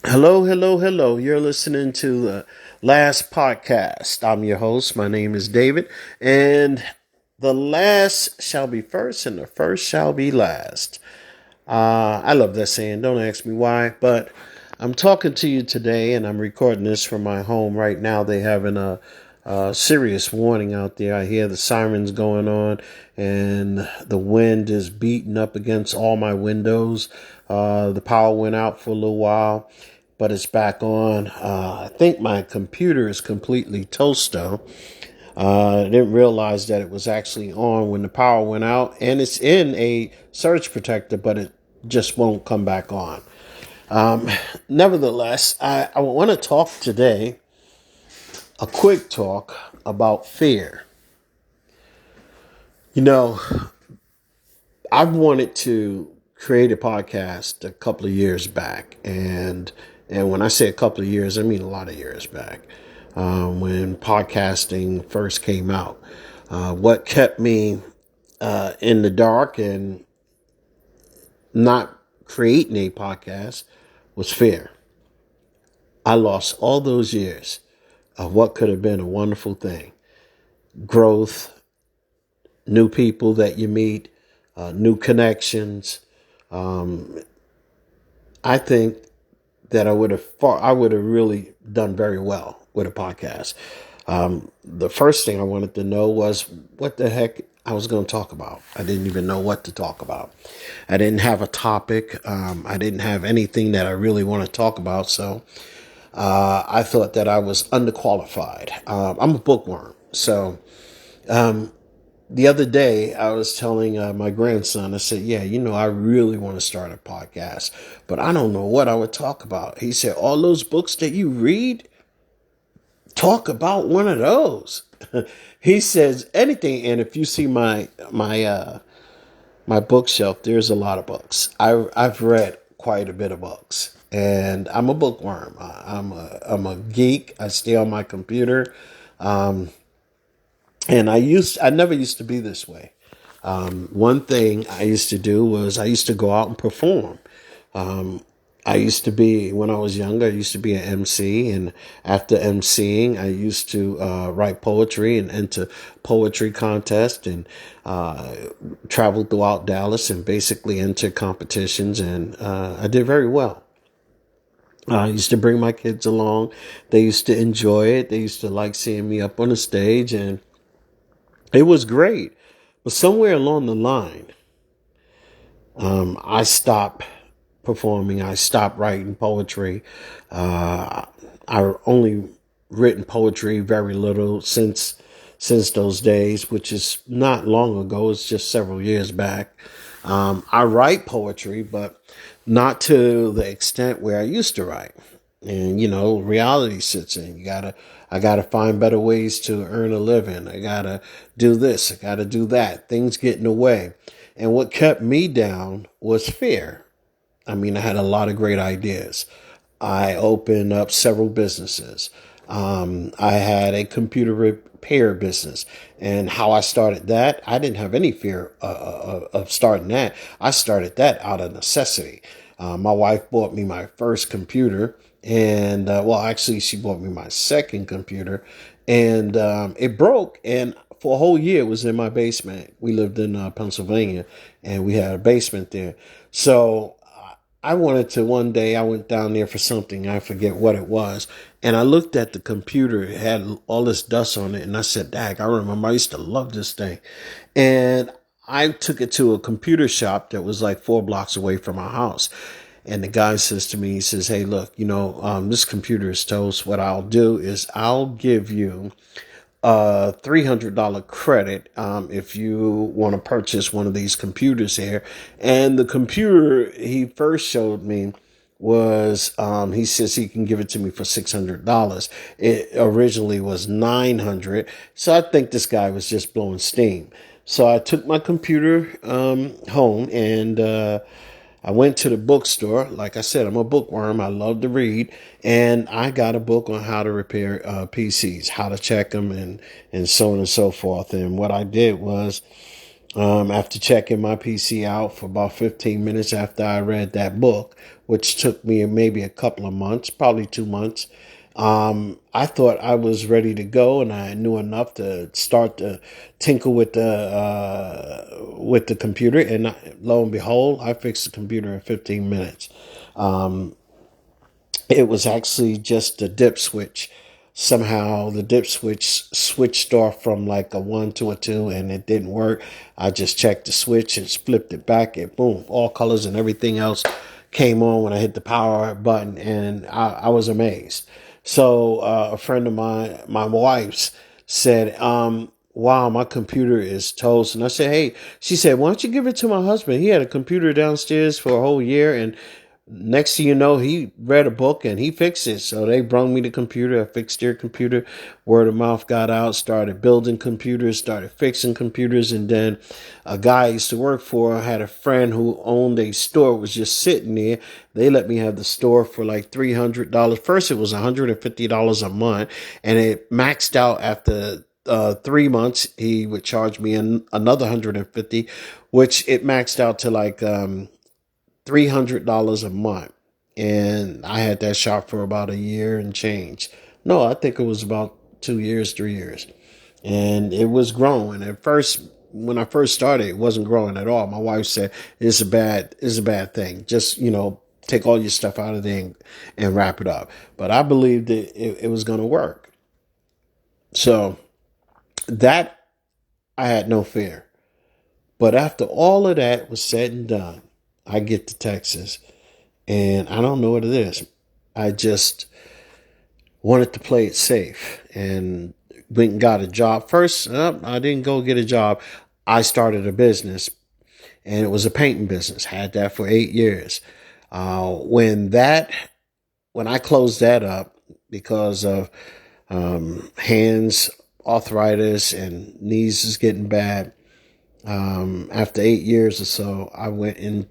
Hello, hello, hello. You're listening to the last podcast. I'm your host. My name is David, and the last shall be first, and the first shall be last. I love that saying. Don't ask me why, but I'm talking to you today, and I'm recording this from my home right now. They having a serious warning out there. I hear the sirens going on, and the wind is beating up against all my windows. The power went out for a little while, but it's back on. I think my computer is completely toast though. I didn't realize that it was actually on when the power went out, and it's in a surge protector, but it just won't come back on. Um, Nevertheless, I want to talk today, a quick talk about fear. You know, I've wanted to create a podcast a couple of years back, and when I say a couple of years, I mean a lot of years back. When podcasting first came out, what kept me in the dark and not creating a podcast was fear. I lost all those years of what could have been a wonderful thing: growth, new people that you meet, new connections. Um, I think that I would have really done very well with a podcast. The first thing I wanted to know was what the heck I was going to talk about. I didn't even know what to talk about. I didn't have a topic. I didn't have anything that I really want to talk about. So I thought that I was underqualified. I'm a bookworm. So the other day, I was telling my grandson, I said, yeah, I really want to start a podcast, but I don't know what I would talk about. He said, all those books that you read, talk about one of those. He says anything. And if you see my bookshelf, there's a lot of books. I've read quite a bit of books, and I'm a bookworm. I'm a geek. I stay on my computer. Um, and I never used to be this way. One thing I used to do was I used to go out and perform. Um, when I was younger, I used to be an MC. And after MCing, I used to write poetry and enter poetry contest and travel throughout Dallas and basically enter competitions. And I did very well. I used to bring my kids along. They used to enjoy it. They used to like seeing me up on the stage, and it was great. But somewhere along the line, I stopped performing. I stopped writing poetry. I only written poetry very little since those days, which is not long ago. It's just several years back. I write poetry, but not to the extent where I used to write. And reality sits in. I gotta find better ways to earn a living. I gotta do this. I gotta do that. Things get in the way. And what kept me down was fear. I mean, I had a lot of great ideas. I opened up several businesses. I had a computer repair business, and how I started that, I didn't have any fear of starting that. I started that out of necessity. My wife bought me my first computer, and actually, she bought me my second computer, and it broke. And for a whole year, it was in my basement. We lived in Pennsylvania, and we had a basement there. So I wanted to one day, I went down there for something. I forget what it was. And I looked at the computer. It had all this dust on it. And I said, Dag, I remember I used to love this thing. And I took it to a computer shop that was like 4 blocks away from our house. And the guy says to me, he says, hey, look, this computer is toast. What I'll do is I'll give you $300 credit if you want to purchase one of these computers here. And the computer he first showed me was he says he can give it to me for $600. It originally was $900. So I think this guy was just blowing steam. So I took my computer home, and I went to the bookstore. Like I said, I'm a bookworm. I love to read. And I got a book on how to repair PCs, how to check them, and so on and so forth. And what I did was After checking my PC out for about 15 minutes after I read that book, which took me maybe a couple of months, probably 2 months, I thought I was ready to go, and I knew enough to start to tinker with the computer. And lo and behold, I fixed the computer in 15 minutes. It was actually just a dip switch. Somehow the dip switch switched off from like a 1 to a 2, and it didn't work. I just checked the switch and flipped it back, and boom, all colors and everything else came on when I hit the power button, and I was amazed. So a friend of mine, my wife's, said, wow, my computer is toast. And I said, hey, she said, why don't you give it to my husband? He had a computer downstairs for a whole year, and next thing you know, he read a book and he fixed it. So they brought me the computer. I fixed their computer. Word of mouth got out, started building computers, started fixing computers. And then a guy I used to work for had a friend who owned a store, was just sitting there. They let me have the store for like $300. First, it was $150 a month, and it maxed out after 3 months. He would charge me another 150, which it maxed out to like $300 a month. And I had that shop for about a year and change. No, I think it was about 2 years, 3 years. And it was growing. At first, when I first started, it wasn't growing at all. My wife said, it's a bad thing. Just, take all your stuff out of there and wrap it up. But I believed that it was going to work. So that I had no fear. But after all of that was said and done, I get to Texas, and I don't know what it is. I just wanted to play it safe and went and got a job. First, I didn't go get a job. I started a business, and it was a painting business. Had that for 8 years. When I closed that up because of hands arthritis and knees is getting bad, after 8 years or so, I went and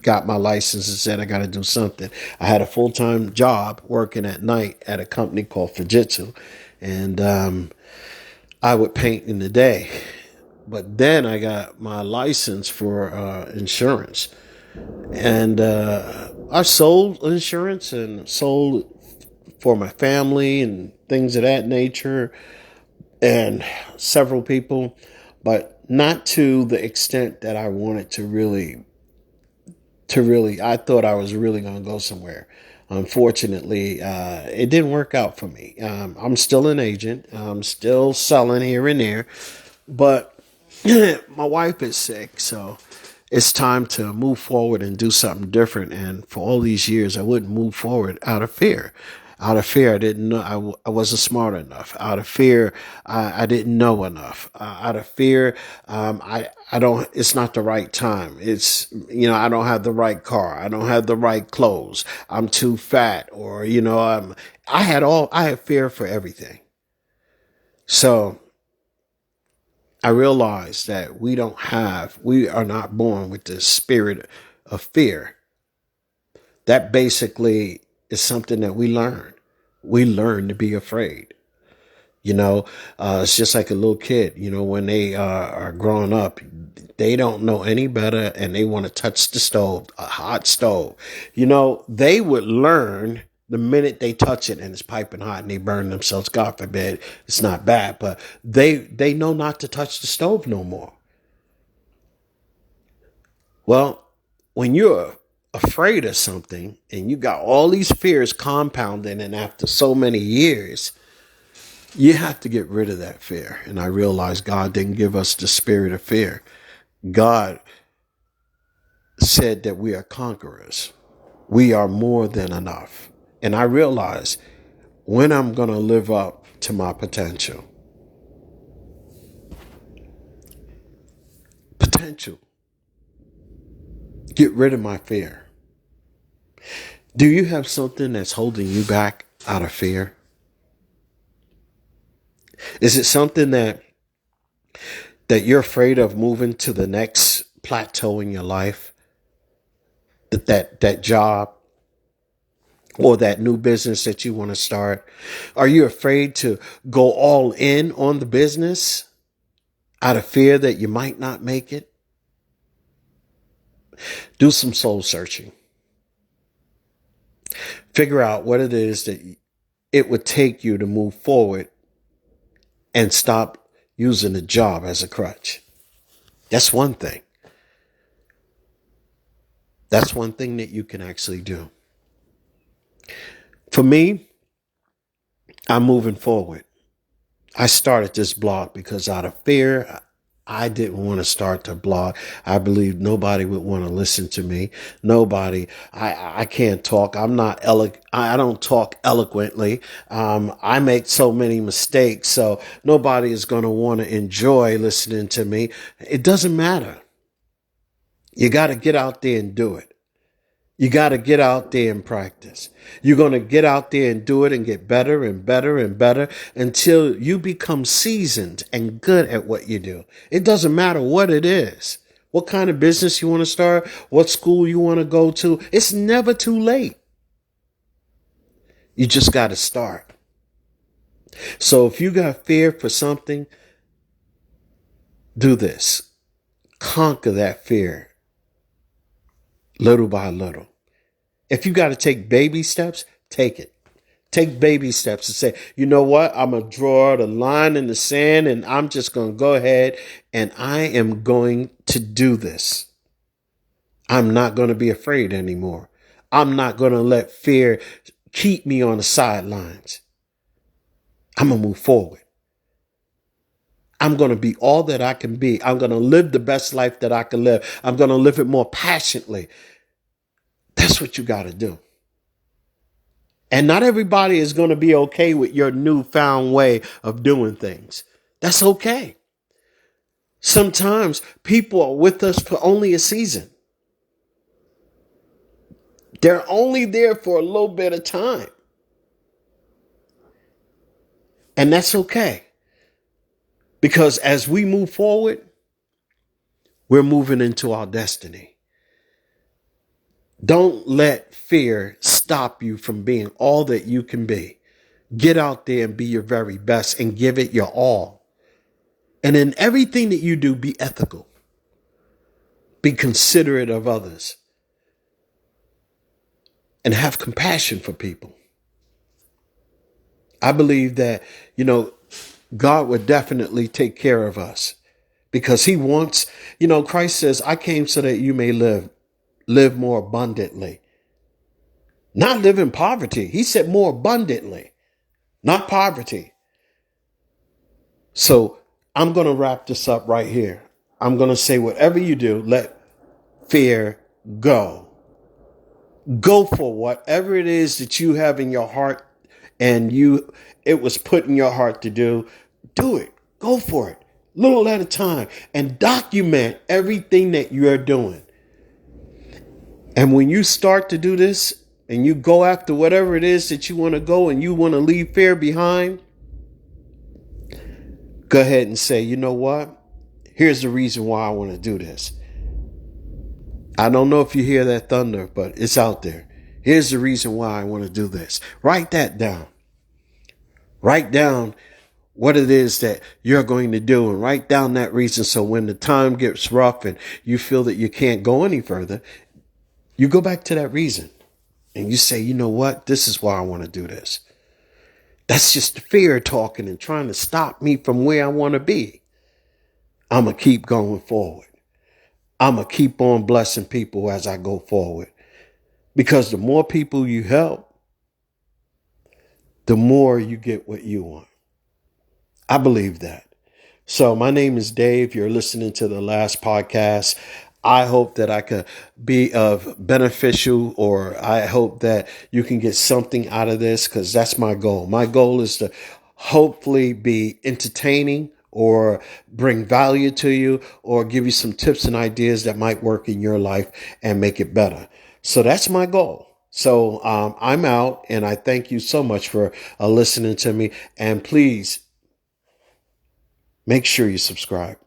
got my license and said I got to do something. I had a full-time job working at night at a company called Fujitsu, and I would paint in the day. But then I got my license for insurance, and I sold insurance and sold for my family and things of that nature, and several people, but not to the extent that I wanted to really, I thought I was really going to go somewhere. Unfortunately, it didn't work out for me. I'm still an agent. I'm still selling here and there, but my wife is sick, so it's time to move forward and do something different. And for all these years, I wouldn't move forward out of fear. Out of fear, I didn't know, I wasn't smart enough. Out of fear, I didn't know enough. Out of fear, I don't, it's not the right time. It's, I don't have the right car. I don't have the right clothes. I'm too fat, or, I had fear for everything. So I realized that we are not born with the spirit of fear. That basically is something that we learn. We learn to be afraid. It's just like a little kid, when they are growing up, they don't know any better and they want to touch the stove, a hot stove. They would learn the minute they touch it and it's piping hot and they burn themselves. God forbid, it's not bad, but they know not to touch the stove no more. Well, when you're afraid of something and you got all these fears compounding, and after so many years, you have to get rid of that fear. And I realized God didn't give us the spirit of fear. God said that we are conquerors. We are more than enough. And I realized when I'm going to live up to my potential. Get rid of my fear. Do you have something that's holding you back out of fear? Is it something that you're afraid of moving to the next plateau in your life? That job or that new business that you want to start? Are you afraid to go all in on the business? out of fear that you might not make it, do some soul searching. Figure out what it is that it would take you to move forward and stop using a job as a crutch. That's one thing. That's one thing that you can actually do. For me, I'm moving forward. I started this blog because out of fear, I didn't want to start the blog. I believe nobody would want to listen to me. Nobody. I can't talk. I don't talk eloquently. I make so many mistakes. So nobody is going to want to enjoy listening to me. It doesn't matter. You got to get out there and do it. You got to get out there and practice. You're going to get out there and do it and get better and better and better until you become seasoned and good at what you do. It doesn't matter what it is, what kind of business you want to start, what school you want to go to. It's never too late. You just got to start. So if you got fear for something, do this. Conquer that fear little by little. If you got to take baby steps, take it. Take baby steps and say, you know what? I'm going to draw the line in the sand and I'm just going to go ahead and I am going to do this. I'm not going to be afraid anymore. I'm not going to let fear keep me on the sidelines. I'm going to move forward. I'm going to be all that I can be. I'm going to live the best life that I can live. I'm going to live it more passionately. That's what you got to do. And not everybody is going to be okay with your newfound way of doing things. That's okay. Sometimes people are with us for only a season. They're only there for a little bit of time. And that's okay. Because as we move forward, we're moving into our destiny. Don't let fear stop you from being all that you can be. Get out there and be your very best and give it your all. And in everything that you do, be ethical. Be considerate of others. And have compassion for people. I believe that, God would definitely take care of us because he wants, Christ says, I came so that you may live more abundantly, not live in poverty. He said more abundantly, not poverty. So I'm going to wrap this up right here. I'm going to say whatever you do, let fear go. Go for whatever it is that you have in your heart and it was put in your heart to do. Do it. Go for it. Little at a time. And document everything that you are doing. And when you start to do this and you go after whatever it is that you want to go and you want to leave fear behind, go ahead and say, you know what? Here's the reason why I want to do this. I don't know if you hear that thunder, but it's out there. Here's the reason why I want to do this. Write that down. Write down what it is that you're going to do and write down that reason. So when the time gets rough and you feel that you can't go any further, you go back to that reason and you say, you know what? This is why I want to do this. That's just the fear talking and trying to stop me from where I want to be. I'm going to keep going forward. I'm going to keep on blessing people as I go forward. Because the more people you help, the more you get what you want. I believe that. So my name is Dave. You're listening to the last podcast. I hope that I could be of beneficial, or I hope that you can get something out of this, because that's my goal. My goal is to hopefully be entertaining or bring value to you or give you some tips and ideas that might work in your life and make it better. So that's my goal. So I'm out, and I thank you so much for listening to me. And please make sure you subscribe.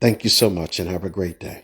Thank you so much and have a great day.